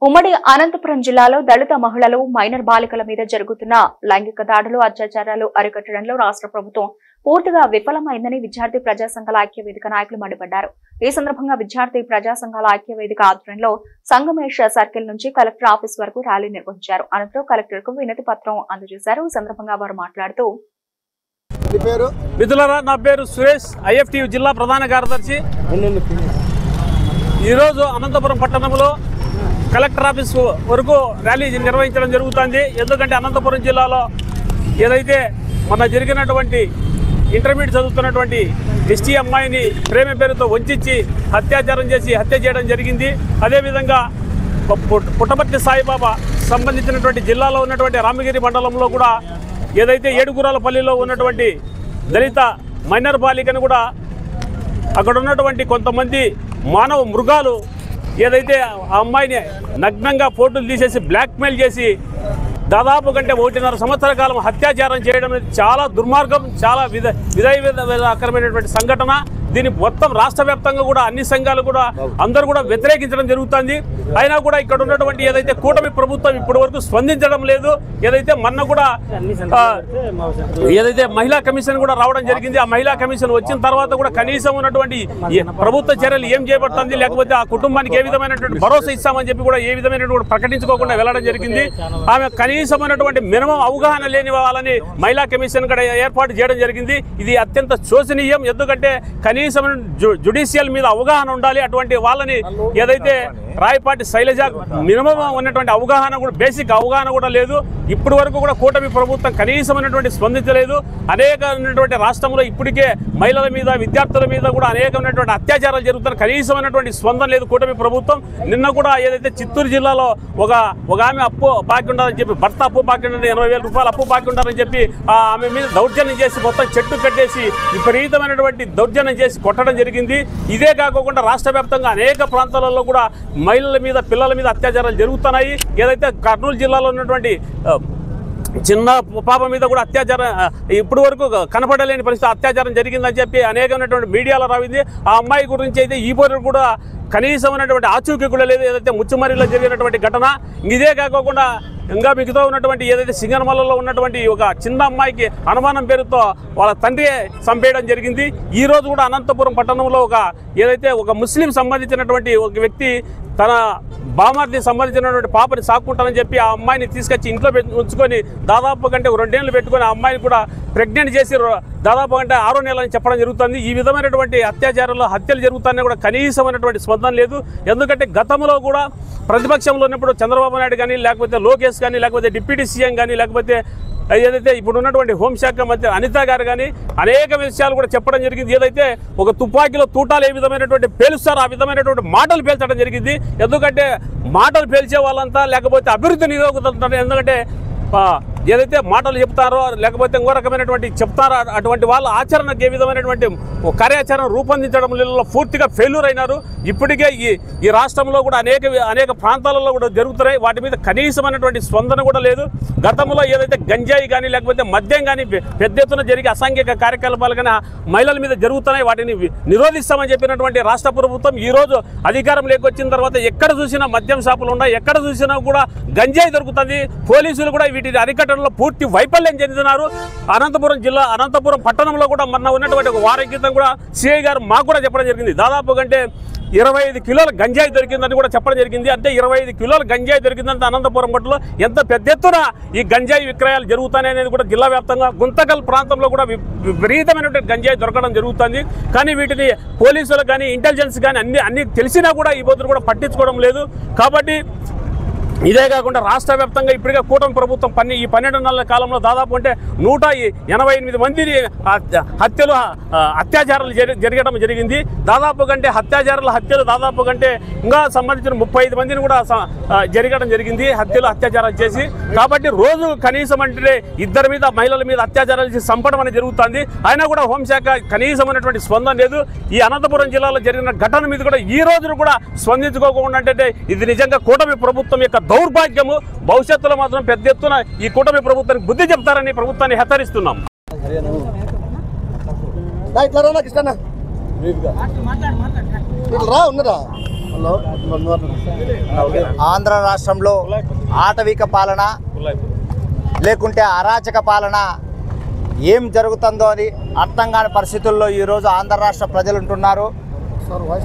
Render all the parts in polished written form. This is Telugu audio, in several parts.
ఉమ్మడి అనంతపురం జిల్లాలో దళిత మహిళలు మైనర్ బాలికల మీద జరుగుతున్న లైంగిక దాడులు అత్యాచారాలు అరికట్టడంలో రాష్ట్ర ప్రభుత్వం పూర్తిగా విఫలమైందని విద్యార్థి ప్రజా సంఘాల ఐక్యవేదిక నాయకులు మండిపడ్డారు. ఈ సందర్భంగా విద్యార్థి ప్రజా సంఘాల ఐక్యవేదిక ఆధ్వర్యంలో సంగమేష్ సర్కిల్ నుంచి కలెక్టర్ ఆఫీస్ వరకు ర్యాలీ నిర్వహించారు. అనంతరం కలెక్టర్ కు వినతి పత్రం అందజేశారు. ఈ సందర్భంగా వారు మాట్లాడుతూ నా పేరు సురేష్, ఐఎఫ్టీ జిల్లా ప్రధాన కార్యదర్శి. ఈరోజు అనంతపురం పట్టణంలో కలెక్టర్ ఆఫీస్ వరకు ర్యాలీ నిర్వహించడం జరుగుతుంది. ఎందుకంటే అనంతపురం జిల్లాలో ఏదైతే మొన్న జరిగినటువంటి ఇంటర్మీడియట్ చదువుతున్నటువంటి ఎస్టీ అమ్మాయిని ప్రేమ పేరుతో వంచి అత్యాచారం చేసి హత్య చేయడం జరిగింది. అదేవిధంగా పుట్టపర్తి సాయిబాబా సంబంధించినటువంటి జిల్లాలో ఉన్నటువంటి రామగిరి మండలంలో కూడా ఏదైతే ఏడుగురాలపల్లిలో ఉన్నటువంటి దళిత మైనర్ బాలికను కూడా అక్కడ ఉన్నటువంటి కొంతమంది మానవ మృగాలు ఏదైతే ఆ అమ్మాయిని నగ్నంగా ఫోటోలు తీసేసి బ్లాక్మెయిల్ చేసి దాదాపు కంటే 1.5 సంవత్సరాల కాలం అత్యాచారం చేయడం అనేది చాలా దుర్మార్గం, చాలా విధాయకరమైనటువంటి సంఘటన. దీన్ని మొత్తం రాష్ట్ర వ్యాప్తంగా కూడా అన్ని సంఘాలు కూడా అందరూ కూడా వ్యతిరేకించడం జరుగుతుంది. అయినా కూడా ఇక్కడ ఉన్నటువంటి ఏదైతే కూటమి ప్రభుత్వం ఇప్పటి వరకు స్పందించడం లేదు. ఏదైతే మొన్న కూడా ఏదైతే మహిళా కమిషన్ కూడా రావడం జరిగింది. ఆ మహిళా కమిషన్ వచ్చిన తర్వాత కూడా కనీసం ఉన్నటువంటి ప్రభుత్వ చర్యలు ఏం చేయబడుతుంది, లేకపోతే ఆ కుటుంబానికి ఏ విధమైనటువంటి భరోసా ఇస్తామని చెప్పి కూడా ఏ విధమైనటువంటి ప్రకటించుకోకుండా వెళ్ళడం జరిగింది. ఆమె కనీసమైనటువంటి మినిమం అవగాహన లేని వాళ్ళని మహిళా కమిషన్ కూడా ఏర్పాటు చేయడం జరిగింది. ఇది అత్యంత శోచనీయం. ఎందుకంటే కనీసం జ్యుడిషియల్ మీద అవగాహన ఉండాలి. అటువంటి వాళ్ళని ఏదైతే రాయపాటి శైలజ మినిమం ఉన్నటువంటి అవగాహన కూడా, బేసిక్ అవగాహన కూడా లేదు. ఇప్పటి వరకు కూడా కూటమి ప్రభుత్వం కనీసమైనటువంటి స్పందించలేదు. అనేకమైనటువంటి రాష్ట్రంలో ఇప్పటికే మహిళల మీద విద్యార్థుల మీద కూడా అనేకమైనటువంటి అత్యాచారాలు జరుగుతున్న కనీసమైనటువంటి స్పందన లేదు కూటమి ప్రభుత్వం. నిన్న కూడా ఏదైతే చిత్తూరు జిల్లాలో ఒక ఆమె అప్పు బాకి ఉండాలని చెప్పి, భర్త అప్పు బాకి ఉండాలని 80,000 రూపాయలు అప్పు బాకి ఉండాలని చెప్పి ఆమె మీద దౌర్జన్యం చేసి మొత్తం చెట్టు కట్టేసి విపరీతమైనటువంటి దౌర్జన్యం చేసి కొట్టడం జరిగింది. ఇదే కాకుండా రాష్ట్ర వ్యాప్తంగా అనేక ప్రాంతాలలో కూడా మహిళల మీద పిల్లల మీద అత్యాచారాలు జరుగుతున్నాయి. ఏదైతే కర్నూలు జిల్లాలో ఉన్నటువంటి చిన్న పాప మీద కూడా అత్యాచారం ఇప్పటి వరకు కనపడలేని పరిస్థితి అత్యాచారం జరిగిందని చెప్పి అనేకమైనటువంటి మీడియాలో రావింది. ఆ అమ్మాయి గురించి అయితే ఈ పోరు కూడా కనీసమైనటువంటి ఆచూకీ కూడా లేదు. ఏదైతే ముచ్చుమరిలో జరిగినటువంటి ఘటన. ఇదే కాకుండా ఇంకా మిగతా ఉన్నటువంటి ఏదైతే సింగనమలలో ఉన్నటువంటి ఒక చిన్న అమ్మాయికి అనుమానం పేరుతో వాళ్ళ తండ్రి చంపేయడం జరిగింది. ఈ రోజు కూడా అనంతపురం పట్టణంలో ఏదైతే ఒక ముస్లిం సంబంధించినటువంటి ఒక వ్యక్తి తన బామర్ది సంబంధించినటువంటి పాపని సాక్కుంటానని చెప్పి ఆ అమ్మాయిని తీసుకొచ్చి ఇంట్లో ఉంచుకొని దాదాపు కంటే 2 ఏళ్ళు పెట్టుకొని ఆ అమ్మాయిని కూడా ప్రెగ్నెంట్ చేసి దాదాపు అంటే 6వ నెల అని చెప్పడం జరుగుతుంది. ఈ విధమైనటువంటి అత్యాచారాలు హత్యలు జరుగుతాయని కూడా కనీసమైనటువంటి స్పందన లేదు. ఎందుకంటే గతంలో కూడా ప్రతిపక్షంలో ఉన్నప్పుడు చంద్రబాబు నాయుడు కానీ, లేకపోతే లోకేష్ కానీ, లేకపోతే డిప్యూటీ సీఎం కానీ, లేకపోతే ఏదైతే ఇప్పుడు ఉన్నటువంటి హోంశాఖ మంత్రి అనిత గారు కానీ అనేక విషయాలు కూడా చెప్పడం జరిగింది. ఏదైతే ఒక తుపాకీలో తూటాలు ఏ విధమైనటువంటి పేలుస్తారో ఆ విధమైనటువంటి మాటలు పేల్చడం జరిగింది. ఎందుకంటే మాటలు పేల్చే వాళ్ళంతా లేకపోతే అభివృద్ధి నిరోధకులు, ఎందుకంటే ఏదైతే మాటలు చెప్తారో లేకపోతే ఇంకో రకమైనటువంటి చెప్తారో అటువంటి వాళ్ళ ఆచరణకు ఏ విధమైనటువంటి కార్యాచరణ రూపొందించడంలో పూర్తిగా ఫెయిల్యూర్ అయినారు. ఇప్పటికే ఈ రాష్ట్రంలో కూడా అనేక ప్రాంతాలలో కూడా జరుగుతున్నాయి. వాటి మీద కనీసమైనటువంటి స్పందన కూడా లేదు. గతంలో ఏదైతే గంజాయి కానీ లేకపోతే మద్యం కానీ పెద్ద ఎత్తున జరిగే అసాంఘిక కార్యకలాపాలు కానీ మహిళల మీద జరుగుతున్నాయి. వాటిని నిరోధిస్తామని చెప్పినటువంటి రాష్ట్ర ప్రభుత్వం ఈరోజు అధికారం లేకొచ్చిన తర్వాత ఎక్కడ చూసినా మద్యం షాపులు ఉన్నాయి, ఎక్కడ చూసినా కూడా గంజాయి దొరుకుతుంది. పోలీసులు కూడా వీటిని అరికట్టడంలో పూర్తి వైఫల్యం చెందుతున్నారు. అనంతపురం పట్టణంలో కూడా మొన్న ఉన్నటువంటి ఒక వారం క్రితం కూడా సిఐ గారు మాకు కూడా చెప్పడం జరిగింది. దాదాపు కంటే 25 కిలోల గంజాయి దొరికిందని కూడా చెప్పడం జరిగింది. అంటే 25 కిలోల గంజాయి దొరికిందంటే అనంతపురం పట్టులో ఎంత పెద్ద ఎత్తున ఈ గంజాయి విక్రయాలు జరుగుతాయి అనేది కూడా జిల్లా వ్యాప్తంగా గుంతకల్ ప్రాంతంలో కూడా విపరీతమైనటువంటి గంజాయి దొరకడం జరుగుతుంది. కానీ వీటిని పోలీసులు కానీ ఇంటెలిజెన్స్ కానీ అన్ని తెలిసినా కూడా ఈ బోధులు కూడా పట్టించుకోవడం లేదు. కాబట్టి ఇదే కాకుండా రాష్ట్ర వ్యాప్తంగా ఇప్పటికే కూటమి ప్రభుత్వం ఈ 12 నెలల కాలంలో దాదాపు అంటే 188 మందిని అత్యాచారాలు జరగడం జరిగింది. దాదాపు కంటే హత్యలు దాదాపు కంటే ఇంకా సంబంధించిన 35 మందిని కూడా జరగడం జరిగింది అత్యాచారాలు చేసి. కాబట్టి రోజు కనీసం అంటే 2 మీద మహిళల మీద అత్యాచారాలు చేసి చంపడం అనేది జరుగుతుంది. అయినా కూడా హోంశాఖ కనీసమైనటువంటి స్పందన లేదు. ఈ అనంతపురం జిల్లాలో జరిగిన ఘటన మీద కూడా ఈ రోజును కూడా స్పందించుకోకుండా అంటే ఇది నిజంగా కూటమి ప్రభుత్వం యొక్క దౌర్భాగ్యము. భవిష్యత్తులో మాత్రం పెద్ద ఎత్తున ఈ కూటమి ప్రభుత్వానికి బుద్ధి చెప్తారని ప్రభుత్వాన్ని హెచ్చరిస్తున్నాం. ఉన్నదా ఆంధ్ర రాష్ట్రంలో ఆటవిక పాలన లేకుంటే అరాచక పాలన ఏం జరుగుతుందో అని అర్థం కాని పరిస్థితుల్లో ఈరోజు ఆంధ్ర రాష్ట్ర ప్రజలు ఉంటున్నారు.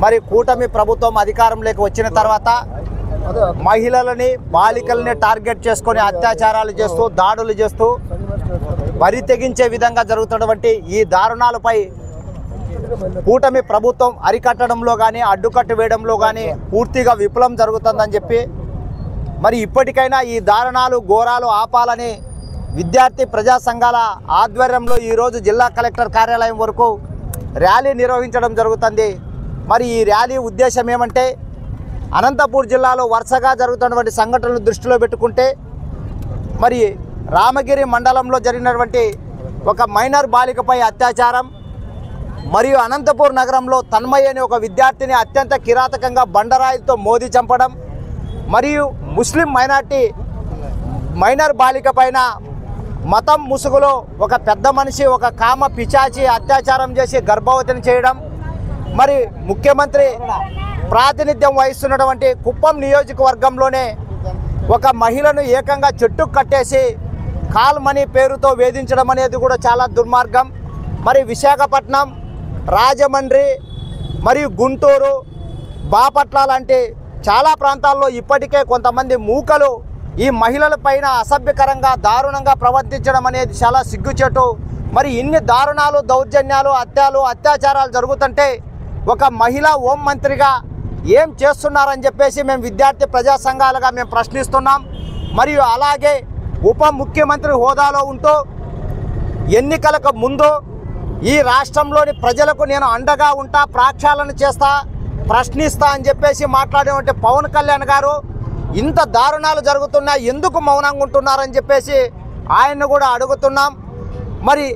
మరి కూటమి ప్రభుత్వం అధికారంలోకి వచ్చిన తర్వాత మహిళలని బాలికల్ని టార్గెట్ చేసుకొని అత్యాచారాలు చేస్తూ దాడులు చేస్తూ బరి తెగించే విధంగా జరుగుతున్నటువంటి ఈ దారుణాలపై కూటమి ప్రభుత్వం అరికట్టడంలో కానీ అడ్డుకట్టు వేయడంలో కానీ పూర్తిగా విఫలం జరుగుతుందని చెప్పి మరి ఇప్పటికైనా ఈ దారుణాలు ఘోరాలు ఆపాలని విద్యార్థి ప్రజా సంఘాల ఆధ్వర్యంలో ఈరోజు జిల్లా కలెక్టర్ కార్యాలయం వరకు ర్యాలీ నిర్వహించడం జరుగుతుంది. మరి ఈ ర్యాలీ ఉద్దేశం ఏమంటే అనంతపూర్ జిల్లాలో వరుసగా జరుగుతున్నటువంటి సంఘటనలు దృష్టిలో పెట్టుకుంటే మరి రామగిరి మండలంలో జరిగినటువంటి ఒక మైనర్ బాలికపై అత్యాచారం మరియు అనంతపూర్ నగరంలో తన్మయ్య అనే ఒక విద్యార్థిని అత్యంత కిరాతకంగా బండరాయితో మోదీ చంపడం మరియు ముస్లిం మైనార్టీ మైనర్ బాలిక పైన మతం ముసుగులో ఒక పెద్ద మనిషి ఒక కామ పిచాచి అత్యాచారం చేసి గర్భవతిని చేయడం మరి ముఖ్యమంత్రి ప్రాతినిధ్యం వహిస్తున్నటువంటి కుప్పం నియోజకవర్గంలోనే ఒక మహిళను ఏకంగా చెట్టుకు కట్టేసి కాల్ మనీ పేరుతో వేధించడం అనేది కూడా చాలా దుర్మార్గం. మరి విశాఖపట్నం, రాజమండ్రి మరియు గుంటూరు, బాపట్ల లాంటి చాలా ప్రాంతాల్లో ఇప్పటికే కొంతమంది మూకలు ఈ మహిళల పైన అసభ్యకరంగా దారుణంగా ప్రవర్తించడం అనేది చాలా సిగ్గుచేటు. మరి ఇన్ని దారుణాలు దౌర్జన్యాలు అత్యాచారాలు జరుగుతుంటే ఒక మహిళా హోం మంత్రిగా ఏం చేస్తున్నారని చెప్పేసి మేము విద్యార్థి ప్రజా సంఘాలుగా మేము ప్రశ్నిస్తున్నాం. మరియు అలాగే ఉప ముఖ్యమంత్రి హోదాలో ఉంటూ ఎన్నికలకు ముందు ఈ రాష్ట్రంలోని ప్రజలకు నేను అండగా ఉంటా, ప్రక్షాళన చేస్తా, ప్రశ్నిస్తా అని చెప్పేసి మాట్లాడేటువంటి పవన్ కళ్యాణ్ గారు ఇంత దారుణాలు జరుగుతున్నా ఎందుకు మౌనంగా ఉంటున్నారని చెప్పేసి ఆయన్ను కూడా అడుగుతున్నాం. మరి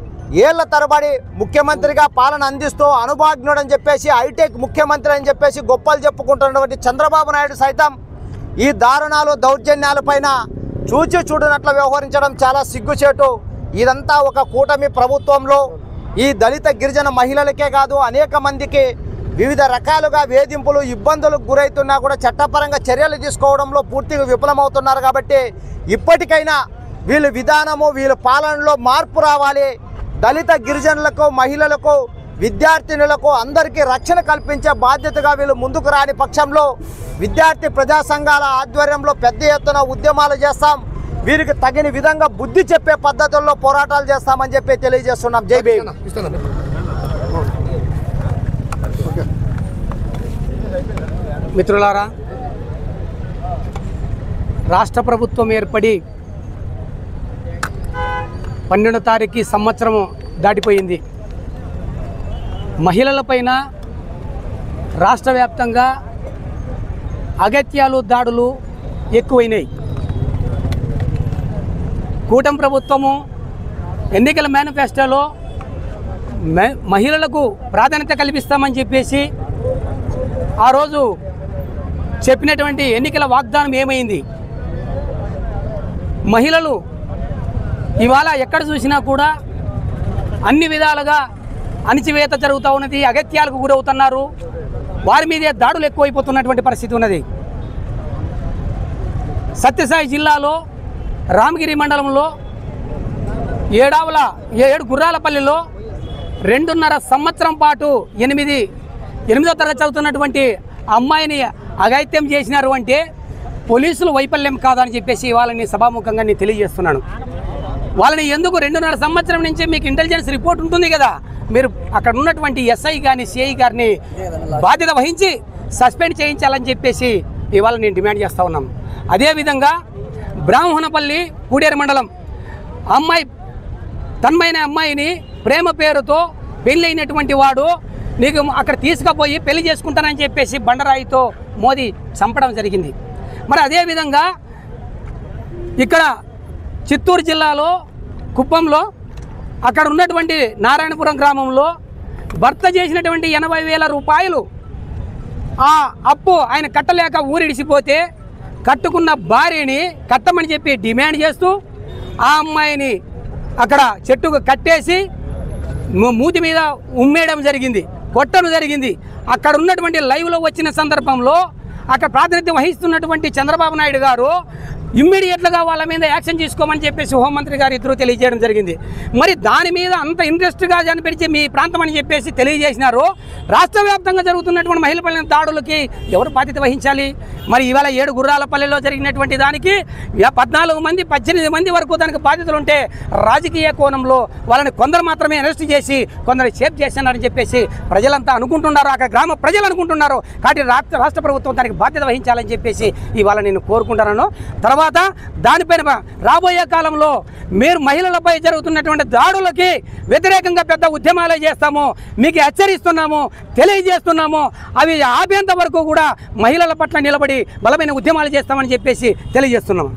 ఏళ్ల తరబడి ముఖ్యమంత్రిగా పాలన అందిస్తూ అనుభవజ్ఞుడని చెప్పేసి హైటెక్ ముఖ్యమంత్రి అని చెప్పేసి గొప్పలు చెప్పుకుంటున్నటువంటి చంద్రబాబు నాయుడు సైతం ఈ దారుణాలు దౌర్జన్యాలపైన చూచి చూడనట్లు వ్యవహరించడం చాలా సిగ్గుచేటు. ఇదంతా ఒక కూటమి ప్రభుత్వంలో ఈ దళిత గిరిజన మహిళలకే కాదు అనేక మందికి వివిధ రకాలుగా వేధింపులు ఇబ్బందులకు గురవుతున్నా కూడా చట్టపరంగా చర్యలు తీసుకోవడంలో పూర్తిగా విఫలమవుతున్నారు. కాబట్టి ఇప్పటికైనా వీళ్ళ విధానము వీళ్ళ పాలనలో మార్పు రావాలి. దళిత గిరిజనులకు మహిళలకు విద్యార్థినులకు అందరికీ రక్షణ కల్పించే బాధ్యతగా వీళ్ళు ముందుకు రాని పక్షంలో విద్యార్థి ప్రజా సంఘాల ఆధ్వర్యంలో పెద్ద ఎత్తున ఉద్యమాలు చేస్తాం. వీరికి తగిన విధంగా బుద్ధి చెప్పే పద్ధతుల్లో పోరాటాలు చేస్తామని చెప్పి తెలియజేస్తున్నాం. జై భీమ్. మిత్రులారా, రాష్ట్ర ప్రభుత్వం ఏర్పడి 12వ తారీఖు సంవత్సరం దాటిపోయింది. మహిళలపైన రాష్ట్ర వ్యాప్తంగా అగత్యాలు దాడులు ఎక్కువైనాయి. కూటమి ప్రభుత్వము ఎన్నికల మేనిఫెస్టోలో మహిళలకు ప్రాధాన్యత కల్పిస్తామని చెప్పేసి ఆ రోజు చెప్పినటువంటి ఎన్నికల వాగ్దానం ఏమైంది? మహిళలు ఇవాళ ఎక్కడ చూసినా కూడా అన్ని విధాలుగా అణిచివేత జరుగుతూ ఉన్నది, అగత్యాలకు గురవుతున్నారు, వారి మీదే దాడులు ఎక్కువైపోతున్నటువంటి పరిస్థితి ఉన్నది. సత్యసాయి జిల్లాలో రామగిరి మండలంలో 7 గుర్రాలపల్లిలో 2.5 సంవత్సరం పాటు 8వ తరగతి చదువుతున్నటువంటి అమ్మాయిని అఘాయిత్యం చేసినారు అంటే పోలీసులు వైఫల్యం కాదని చెప్పేసి వాళ్ళని సభాముఖంగా నేను తెలియజేస్తున్నాను. వాళ్ళని ఎందుకు 2.5 సంవత్సరం నుంచి మీకు ఇంటెలిజెన్స్ రిపోర్ట్ ఉంటుంది కదా, మీరు అక్కడ ఉన్నటువంటి ఎస్ఐ కానీ సిఐ గారిని బాధ్యత వహించి సస్పెండ్ చేయించాలని చెప్పేసి ఇవాళ నేను డిమాండ్ చేస్తూ ఉన్నాం. అదేవిధంగా బ్రాహ్మణపల్లి కూడేరు మండలం అమ్మాయి తన్మైన అమ్మాయిని ప్రేమ పేరుతో పెళ్ళైనటువంటి వాడు నీకు అక్కడ తీసుకుపోయి పెళ్లి చేసుకుంటానని చెప్పేసి బండరాయితో మోదీ చంపడం జరిగింది. మరి అదేవిధంగా ఇక్కడ చిత్తూరు జిల్లాలో కుప్పంలో అక్కడ ఉన్నటువంటి నారాయణపురం గ్రామంలో భర్త చేసినటువంటి 80,000 రూపాయలు ఆ అప్పు ఆయన కట్టలేక ఊరిడిసిపోతే కట్టుకున్న భార్యని కట్టమని చెప్పి డిమాండ్ చేస్తూ ఆ అమ్మాయిని అక్కడ చెట్టుకు కట్టేసి మూతి మీద ఉమ్మేయడం జరిగింది, కొట్టడం జరిగింది. అక్కడ ఉన్నటువంటి లైవ్లో వచ్చిన సందర్భంలో అక్కడ ప్రాతినిధ్యం వహిస్తున్నటువంటి చంద్రబాబు నాయుడు గారు ఇమ్మీడియట్గా వాళ్ళ మీద యాక్షన్ తీసుకోమని చెప్పేసి హోంమంత్రి గారు ఇద్దరు తెలియజేయడం జరిగింది. మరి దాని మీద అంత ఇంట్రెస్ట్గా కనిపించి మీ ప్రాంతం అని చెప్పేసి తెలియజేసినారు. రాష్ట్ర వ్యాప్తంగా జరుగుతున్నటువంటి మహిళల దాడులకి ఎవరు బాధ్యత వహించాలి? మరి ఇవాళ 7 గుర్రాలపల్లిలో జరిగినటువంటి దానికి 14 మంది 18 మంది వరకు దానికి బాధ్యతలు ఉంటే రాజకీయ కోణంలో వాళ్ళని కొందరు మాత్రమే అరెస్ట్ చేసి కొందరు సేఫ్ చేస్తున్నారని చెప్పేసి ప్రజలంతా అనుకుంటున్నారు, అక్కడ గ్రామ ప్రజలు అనుకుంటున్నారు. కాబట్టి రాష్ట్ర ప్రభుత్వం దానికి బాధ్యత వహించాలని చెప్పేసి ఇవాళ నేను కోరుకుంటున్నాను. తర్వాత దానిపైన రాబోయే కాలంలో మీరు మహిళలపై జరుగుతున్నటువంటి దాడులకి వ్యతిరేకంగా పెద్ద ఉద్యమాలే చేస్తాము, మీకు హెచ్చరిస్తున్నాము, తెలియజేస్తున్నాము. అవి ఆపేంత వరకు కూడా మహిళల పట్ల నిలబడి బలమైన ఉద్యమాలు చేస్తామని చెప్పేసి తెలియజేస్తున్నాము.